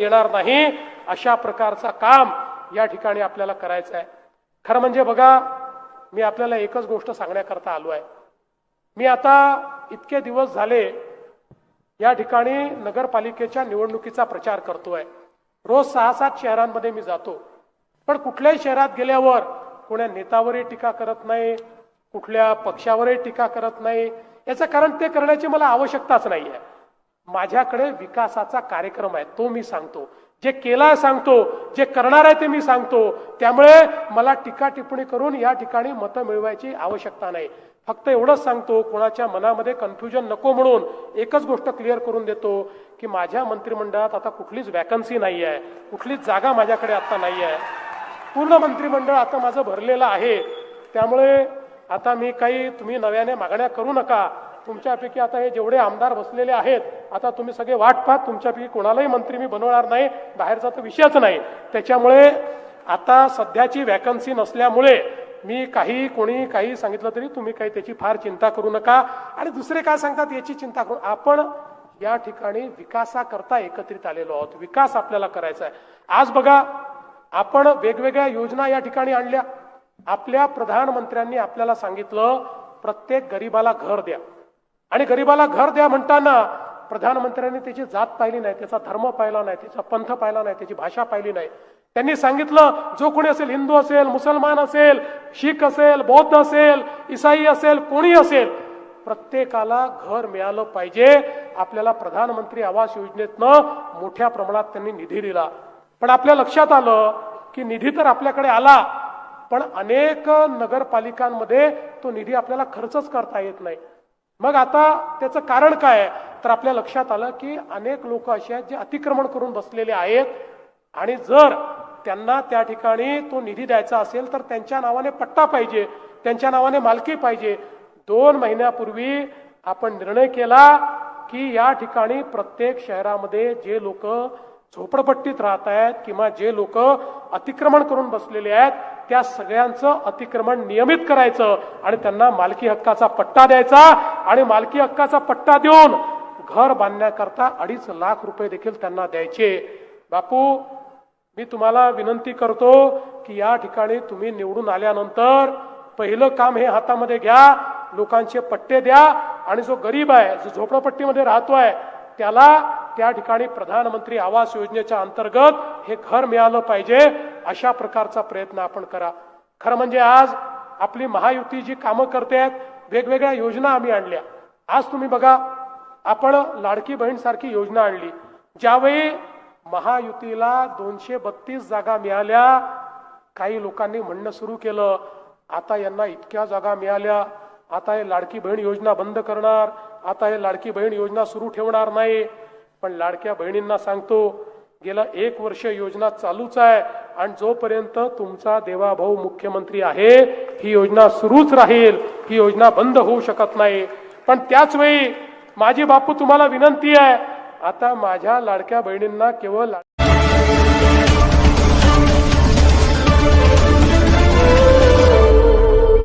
देणार नाही अशा प्रकारचा काम या ठिकाणी आपल्याला करायचं आहे। खरं म्हणजे बघा, मी आपल्याला एकच गोष्ट सांगण्याकरता आलो आहे। मी आता इतके दिवस झाले या ठिकाणी नगरपालिकेच्या निवडणुकीचा प्रचार करतोय। रोज 6-7 शहरांमध्ये मी जातो, पण कुठल्याही शहरात गेल्यावर कोण्या नेत्यावरही टीका करत नाही, कुठल्या पक्षावरही टीका करत नाही। याचं कारण ते करण्याची मला आवश्यकताच नाही आहे। माझ्याकडे विकासाचा कार्यक्रम आहे, तो मी सांगतो, जे केलाय सांगतो, जे करणार आहे ते मी सांगतो। त्यामुळे मला टीका टिप्पणी करून या ठिकाणी मतं मिळवायची आवश्यकता नाही। फक्त एवढंच सांगतो, कोणाच्या मनामध्ये कन्फ्युजन नको म्हणून एकच गोष्ट क्लिअर करून देतो की माझ्या मंत्रिमंडळात आता कुठलीच वॅकन्सी नाही आहे, कुठलीच जागा माझ्याकडे आता नाही आहे। पूर्ण मंत्रिमंडळ आता माझं भरलेलं आहे। त्यामुळे आता मी काही तुम्ही नव्याने मागण्या करू नका। तुमच्यापैकी आता हे जेवढे आमदार बसलेले आहेत, आता तुम्ही सगळे वाट पाहत, तुमच्यापैकी कोणालाही मंत्री मी बनवणार नाही, बाहेरचा तर विषयच नाही। त्याच्यामुळे आता सध्याची वॅकन्सी नसल्यामुळे मी कोणी काही सांगितलं तरी तुम्ही काही त्याची फार चिंता करू नका। आणि दुसरे काय सांगतात याची चिंता करू, आपण या ठिकाणी विकासाकरता एकत्रित आलेलो आहोत। विकास आपल्याला करायचा आहे। आज बघा, आपण वेगवेगळ्या योजना या ठिकाणी आणल्या। आपल्या प्रधानमंत्र्यांनी आपल्याला सांगितलं प्रत्येक गरीबाला घर द्या, आणि गरीबाला घर द्या म्हणताना प्रधानमंत्र्यांनी त्याची जात पाहिली नाही, त्याचा धर्म पाहिला नाही, त्याचा पंथ पाहिला नाही, त्याची भाषा पाहिली नाही। त्यांनी सांगितलं जो कोणी असेल, हिंदू असेल, मुसलमान असेल, शीख असेल, बौद्ध असेल, ईसाई असेल, कोणी असेल, प्रत्येकाला घर मिळालं पाहिजे। आपल्याला प्रधानमंत्री आवास योजनेतनं मोठ्या प्रमाणात त्यांनी निधी दिला। पण आपल्या लक्षात आलं की निधी तर आपल्याकडे आला, पण अनेक नगरपालिकांमध्ये तो निधी आपल्याला खर्चच करता येत नाही। मग आता त्याचं कारण काय, तर आपल्या लक्षात आलं की अनेक लोक असे आहेत जे अतिक्रमण करून बसलेले आहेत, आणि जर त्यांना त्या ठिकाणी तो निधी द्यायचा असेल तर त्यांच्या नावाने पट्टा पाहिजे, त्यांच्या नावाने मालकी पाहिजे। 2 महिन्यापूर्वी आपण निर्णय केला की या ठिकाणी प्रत्येक शहरामध्ये जे लोक झोपडपट्टीत राहत आहेत किंवा जे लोक अतिक्रमण करून बसलेले आहेत, त्या सगळ्यांचं अतिक्रमण नियमित करायचं आणि त्यांना मालकी हक्काचा पट्टा द्यायचा, आणि मालकी हक्काचा पट्टा देऊन घर बांधण्याकरता 2.5 लाख रुपये देखील त्यांना द्यायचे। बापू, मी तुम्हाला विनंती करतो की या ठिकाणी तुम्ही निवडून आल्यानंतर पहिलं काम हे हातामध्ये घ्या, लोकांचे पट्टे द्या, आणि जो गरीब आहे, जो झोपडपट्टीमध्ये राहतोय, त्याला त्या ठिकाणी प्रधानमंत्री आवास योजनेच्या अंतर्गत हे घर मिळालं पाहिजे, अशा प्रकारचा प्रयत्न आपण करा। खरं म्हणजे आज आपली महायुती जी कामं करते आहेत, वेगवेगळ्या योजना आम्ही आणल्या। आज तुम्ही बघा, आपण लाडकी बहीण सारखी योजना आणली। ज्यावेळी महायुतीला 232 जागा मिळाल्या, काही लोकांनी म्हणणं सुरू केलं आता यांना इतक्या जागा मिळाल्या, आता हे लाडकी बहीण योजना बंद करणार, आता हे लाडकी बहीण योजना सुरू ठेवणार नाही। पण लाडक्या बहिणींना सांगतो, गेला 1 वर्ष योजना चालूच आहे, आणि जोपर्यंत तुमचा देवाभाऊ मुख्यमंत्री आहे ही योजना सुरूच राहील, ही योजना बंद होऊ शकत नाही। पण त्याच वेळी माझी बापू तुम्हाला विनंती आहे, आता माझ्या लाडक्या बहिणींना केवळ